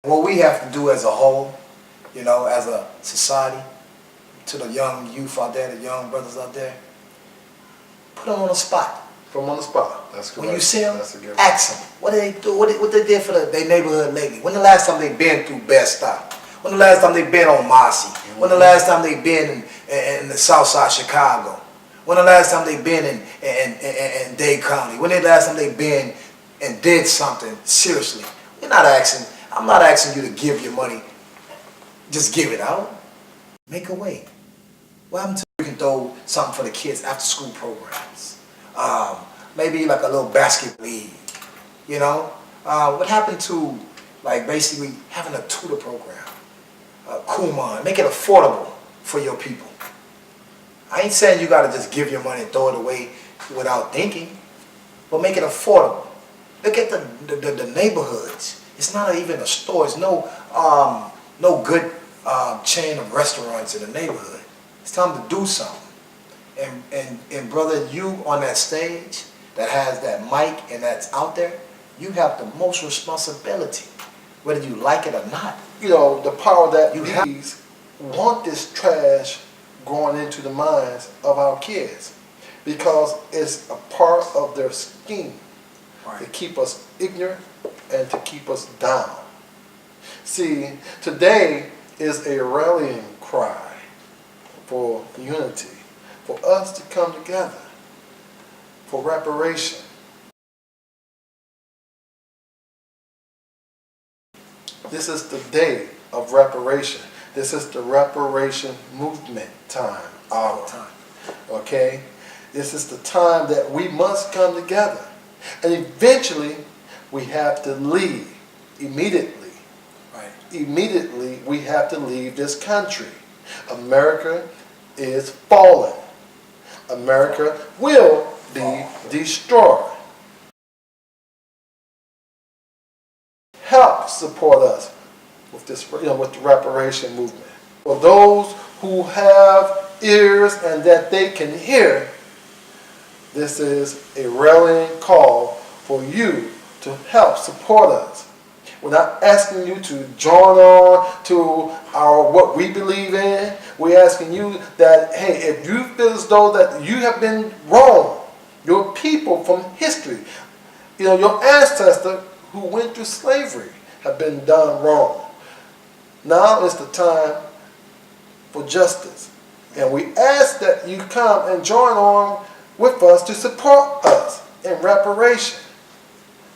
What we have to do as a whole, you know, as a society, to the young youth out there, the young brothers out there, put them on the spot. Put them on the spot. That's correct. When you see them, That's a good ask them, what do they do? What they did for their neighborhood lately? When the last time they been through Bed-Stuy? When the last time they been on Marcy? When the last time they been in the South Side Chicago? When the last time they been in Dade County? When the last time they been and did something seriously? I'm not asking you to give your money. Just give it out. Make a way. What happened to you can throw something for the kids after school programs? Maybe like a little basket league. You know? What happened to like basically having a tutor program? Kumon. Make it affordable for your people. I ain't saying you gotta just give your money and throw it away without thinking, but make it affordable. Look at the neighborhoods. It's not even a store. It's no good chain of restaurants in the neighborhood. It's time to do something. And brother, you on that stage that has that mic and that's out there, you have the most responsibility, whether you like it or not. You know, the power that these want this trash going into the minds of our kids, because it's a part of their scheme to keep us ignorant and to keep us down. See, today is a rallying cry for unity, for us to come together, for reparation. This is the day of reparation. This is the reparation movement time. Okay? This is the time that we must come together. And eventually, we have to leave immediately. Right. Immediately, we have to leave this country. America is fallen. America will be destroyed. Help support us with this, with the reparation movement. For those who have ears and that they can hear, this is a rallying call for you to help support us. We're not asking you to join on to what we believe in. We're asking you that, hey, if you feel as though that you have been wrong, your people from history, your ancestor who went through slavery have been done wrong. Now is the time for justice. And we ask that you come and join on with us to support us in reparation.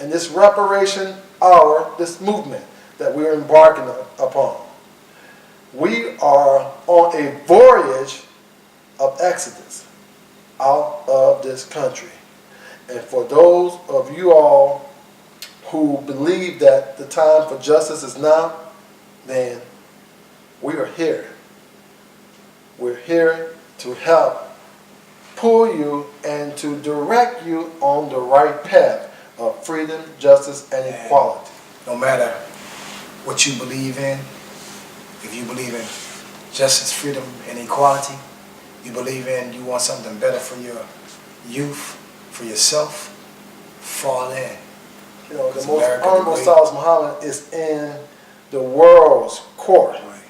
In this reparation hour, this movement that we're embarking upon. We are on a voyage of exodus out of this country. And for those of you all who believe that the time for justice is now, then we are here. We're here to help pull you and to direct you on the right path of freedom, justice, and equality. No matter what you believe in, if you believe in justice, freedom, and equality, you believe in, you want something better for your youth, for yourself, fall in. The most honorable Salas Muhammad is in the world's court. Right.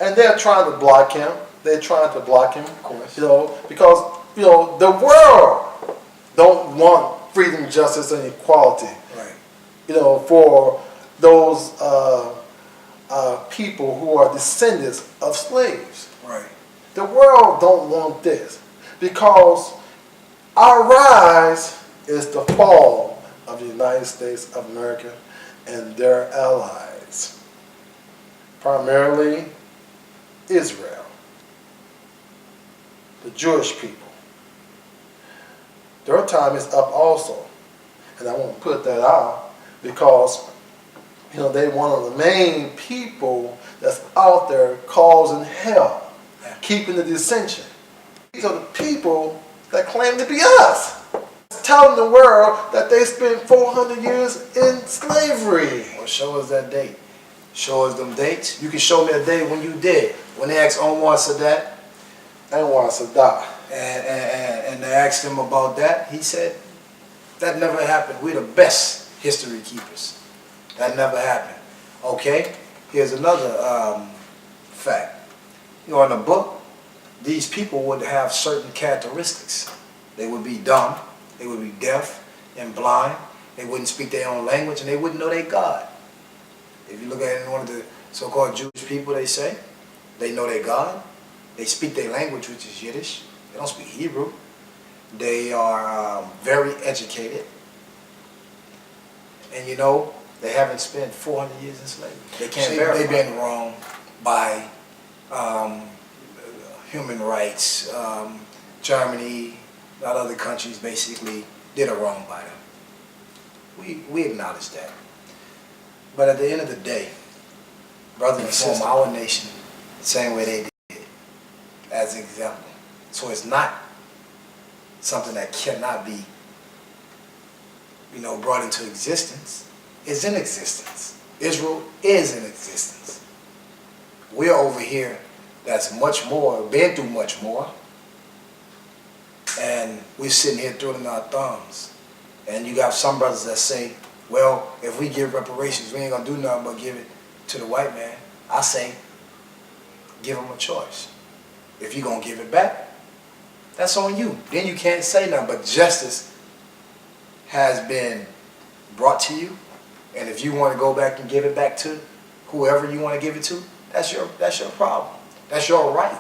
And they're trying to block him. They're trying to block him, of course. Because the world don't want freedom, justice, and equality. Right. For those people who are descendants of slaves. Right. The world don't want this, because our rise is the fall of the United States of America and their allies, primarily Israel, the Jewish people. Their time is up also, and I want to put that out because they're one of the main people that's out there causing hell, keeping the dissension. These are the people that claim to be us, telling the world that they spent 400 years in slavery. Well, show us that date. Show us them dates. You can show me a day when you did. When they asked Anwar Sadat, and they asked him about that, he said, that never happened. We're the best history keepers. That never happened. Okay, here's another fact. You know, in the book, these people would have certain characteristics. They would be dumb, they would be deaf and blind, they wouldn't speak their own language, and they wouldn't know their God. If you look at one of the so-called Jewish people, they say, they know their God, they speak their language, which is Yiddish, they don't speak Hebrew, they are very educated, and you know, they haven't spent 400 years in slavery. They can't verify. They've been wronged by human rights. Germany, a lot of other countries basically did a wrong by them. We acknowledge that. But at the end of the day, brothers and sisters, our nation the same way they did, as an example. So it's not something that cannot be, you know, brought into existence. It's in existence. Israel is in existence. We're over here that's much more, been through much more, and we're sitting here twiddling our thumbs. And you got some brothers that say, well, if we give reparations, we ain't gonna do nothing but give it to the white man. I say, give them a choice. If you're gonna give it back, that's on you. Then you can't say nothing, but justice has been brought to you, and if you want to go back and give it back to whoever you want to give it to, that's your problem. That's your right.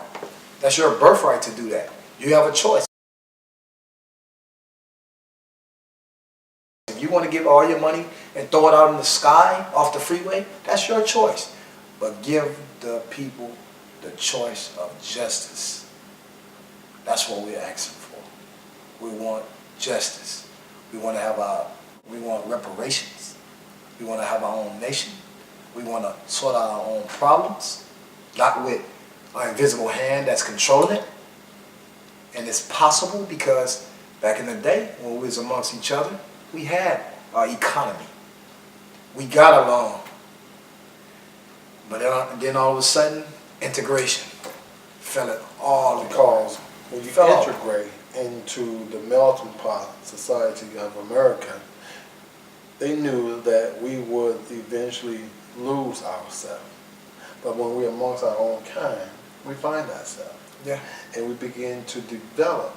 That's your birthright to do that. You have a choice. If you want to give all your money and throw it out in the sky off the freeway, that's your choice. But give the people the choice of justice. That's what we're asking for. We want justice. We want to have we want reparations. We want to have our own nation. We want to sort out our own problems, not with an invisible hand that's controlling it. And it's possible because back in the day when we was amongst each other, we had our economy. We got along. But then all of a sudden, integration fell it all because apart. When you integrate into the melting pot society of America, they knew that we would eventually lose ourselves. But when we're amongst our own kind, we find ourselves. Yeah. And we begin to develop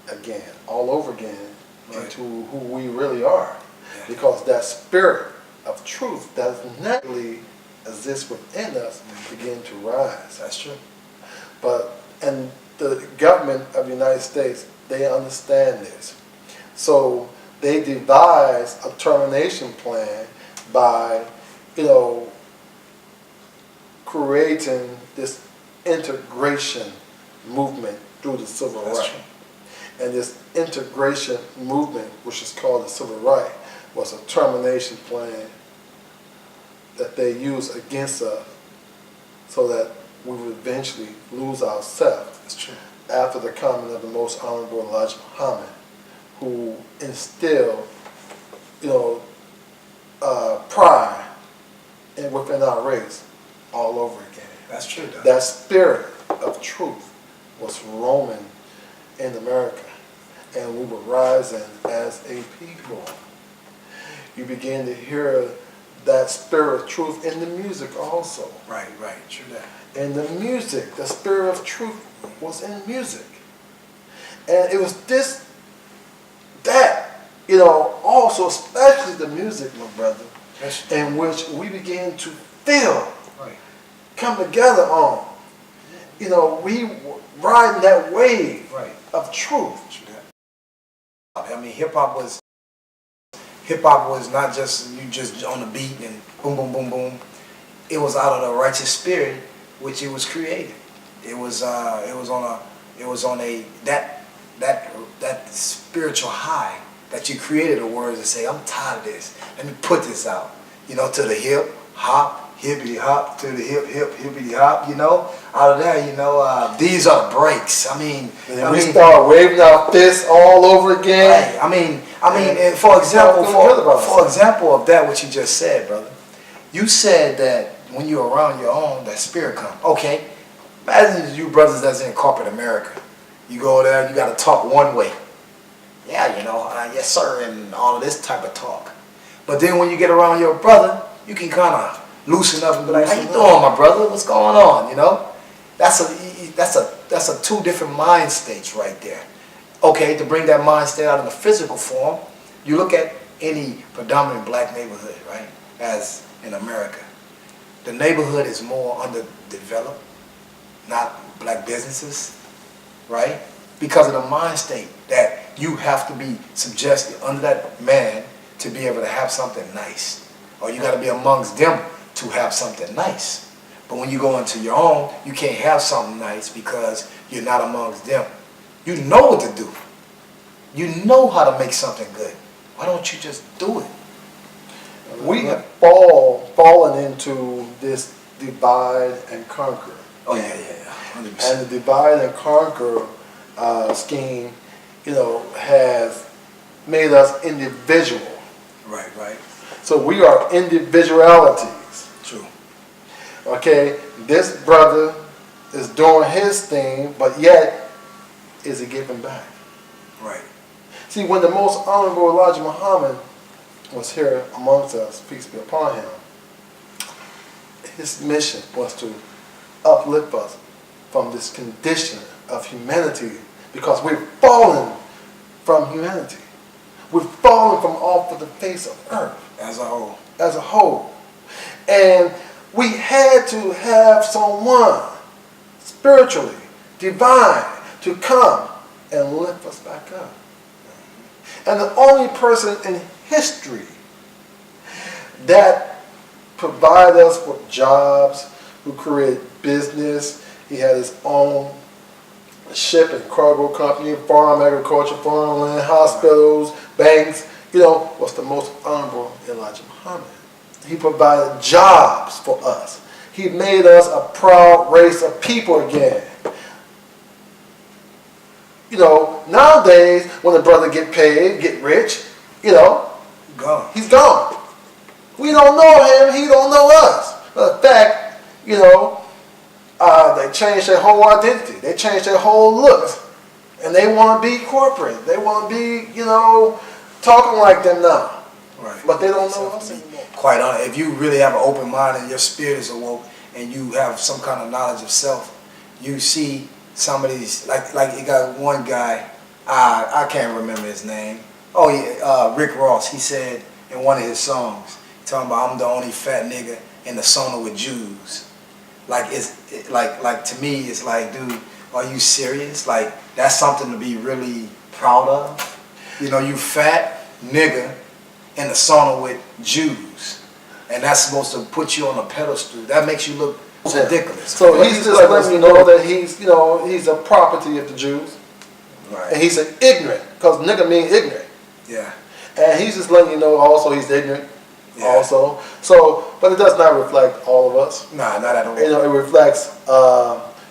again, all over again, into who we really are. Yeah. Because that spirit of truth that naturally exists within us begin to rise. That's true. And the government of the United States, they understand this. So they devised a termination plan by, creating this integration movement through the civil rights. And this integration movement, which is called the civil rights, was a termination plan that they used against us so that we would eventually lose ourselves. That's true. After the coming of the most honorable Elijah Muhammad, who instilled, pride within our race all over again. That's true, though. That spirit of truth was roaming in America, and we were rising as a people. You begin to hear that spirit of truth in the music also. Right, true that. In the music, the spirit of truth was in music. And it was also, especially the music, my brother, in which we began to feel, come together on. We riding that wave of truth. I mean, hip hop was not just you just on the beat and boom, boom, boom, boom. It was out of the righteous spirit which it was created. It was on that spiritual high that you created the words to say, I'm tired of this. Let me put this out. To the hip hop, hippity hop, to the hip hippity hop. Out of that, these are the breaks. We start waving our fists all over again. Right. And for example of that, what you just said, brother, you said that when you're around your own, that spirit comes. Okay, imagine you brothers that's in corporate America. You go there, you got to talk one way. Yeah, yes sir, and all of this type of talk. But then when you get around your brother, you can kind of loosen up and be like, how you doing, my brother? What's going on, you know? That's a two different mind states right there. Okay, to bring that mind state out in the physical form, you look at any predominant black neighborhood, right, as in America. The neighborhood is more underdeveloped, not black businesses, right? Because of the mind state that you have to be subjected under that man to be able to have something nice. Or you got to be amongst them to have something nice. But when you go into your own, you can't have something nice because you're not amongst them. You know what to do. You know how to make something good. Why don't you just do it? We have fallen into this divide and conquer. Oh, yeah. 100%. And the divide and conquer scheme, has made us individual. Right. So we are individualities. True. Okay, this brother is doing his thing, but yet, is he giving back? Right. See, when the most honorable Elijah Muhammad was here amongst us, peace be upon him, his mission was to uplift us from this condition of humanity, because we've fallen from humanity. We've fallen from off of the face of earth. As a whole. As a whole. And we had to have someone spiritually, divine, to come and lift us back up. And the only person in history that provided us with jobs, who created business, he had his own ship and cargo company, farm, agriculture, farmland, hospitals, banks, was the most honorable Elijah Muhammad. He provided jobs for us. He made us a proud race of people again. Nowadays, when a brother get paid, get rich, Gone. he's gone. We don't know him, he don't know us. But in fact, they changed their whole identity. They changed their whole looks. And they want to be corporate. They want to be, talking like them now. Right. But they don't know us anymore. Quite honest, if you really have an open mind and your spirit is awoke and you have some kind of knowledge of self, you see some of these, like you got one guy, I can't remember his name. Oh yeah, Rick Ross. He said in one of his songs, talking about I'm the only fat nigga in the sauna with Jews. Like to me, it's like, dude, are you serious? Like that's something to be really proud of. You fat nigga in the sauna with Jews, and that's supposed to put you on a pedestal. That makes you look ridiculous. So he's just letting you know that he's a property of the Jews. Right. And he's an ignorant, because nigga mean ignorant. Yeah. And he's just letting you know also he's ignorant. Yeah. Also. So, but it does not reflect all of us. Nah, not at all. It reflects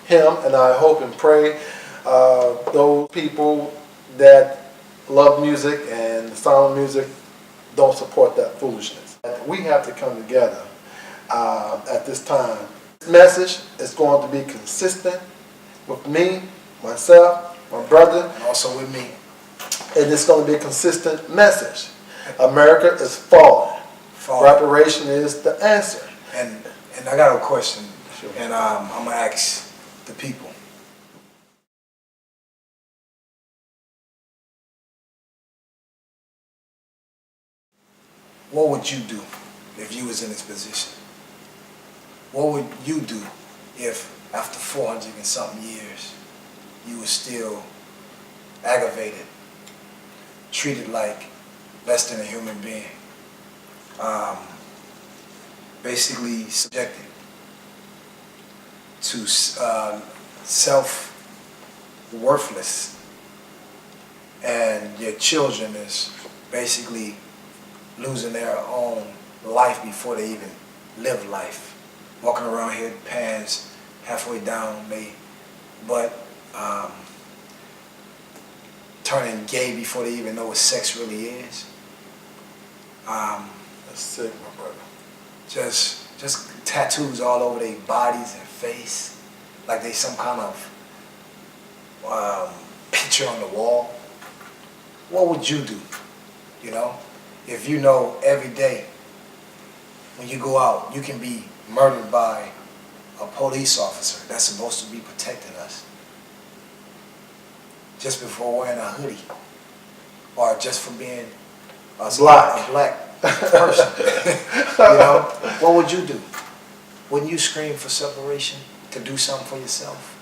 him, and I hope and pray those people that love music and the sound of music don't support that foolishness. We have to come together at this time. This message is going to be consistent with me, myself, my brother, And also with me. and it's going to be a consistent message. America is falling. Reparation is the answer. And I got a question, Sure. and I'm gonna ask the people. What would you do if you was in this position? What would you do if after 400 and something years you were still aggravated, treated like less than a human being, basically subjected to self-worthless, and your children is basically losing their own life before they even live life, walking around here pants halfway down turning gay before they even know what sex really is. That's sick, my brother. Just tattoos all over their bodies and face, like they some kind of picture on the wall. What would you do? if you know every day when you go out, you can be murdered by a police officer that's supposed to be protecting us just before wearing a hoodie or just for being a black person, you know, what would you do? Wouldn't you scream for separation, to do something for yourself?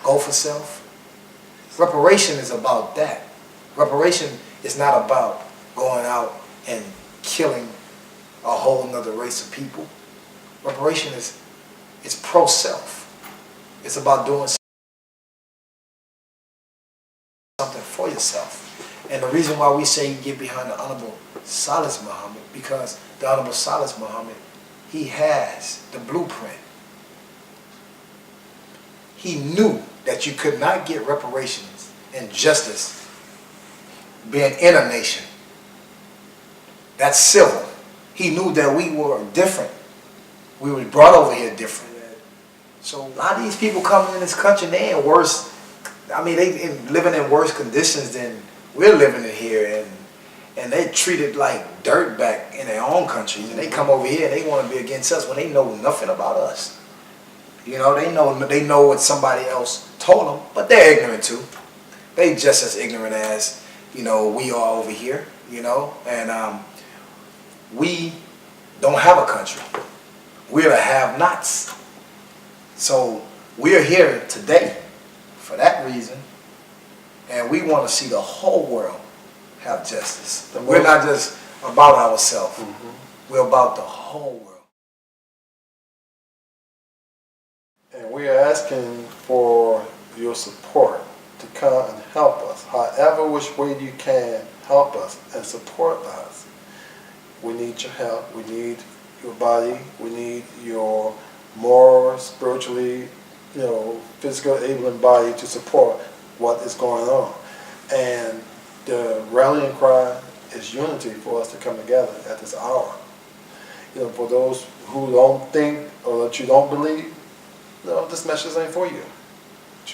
Go for self? Reparation is about that. Reparation is not about going out and killing a whole nother race of people. Reparation is pro-self. It's about doing something for yourself. And the reason why we say you get behind the Honorable Salis Muhammad, because the Honorable Salis Muhammad, he has the blueprint. He knew that you could not get reparations and justice being in a nation. That's civil. He knew that we were different. We were brought over here different. So a lot of these people coming in this country, they in worse, I mean, they living in worse conditions than we're living in here, and they treated like dirt back in their own country. And they come over here and they want to be against us when they know nothing about us. You know, they know what somebody else told them, but they're ignorant too. They just as ignorant as, you know, we are over here, you know, and we don't have a country. We're the have-nots. So we're here today for that reason, and we want to see the whole world have justice. We're not just about ourselves. We're about the whole world. And we are asking for your support to come and help us. However which way you can, help us and support us. We need your help. We need your body. We need your moral, spiritually, you know, physical enabling body to support what is going on. And the rallying cry is unity for us to come together at this hour. You know, for those who don't think or that you don't believe, no, this message ain't for you.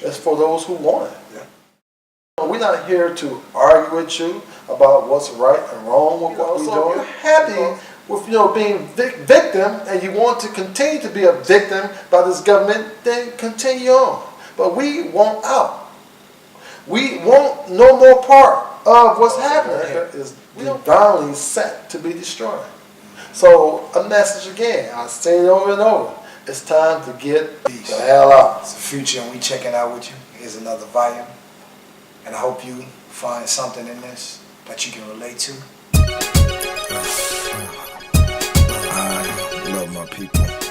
It's for those who want it. Yeah. We're not here to argue with you about what's right and wrong with what we're doing. If you're happy with, you know, being victim and you want to continue to be a victim by this government, then continue on. But we want out. We want no more part of what's happening here. Is divinely set to be destroyed. So a message again, I say it over and over. It's time to get the hell out. It's the future, and we checking out with you. Here's another volume, and I hope you find something in this that you can relate to. I love my people.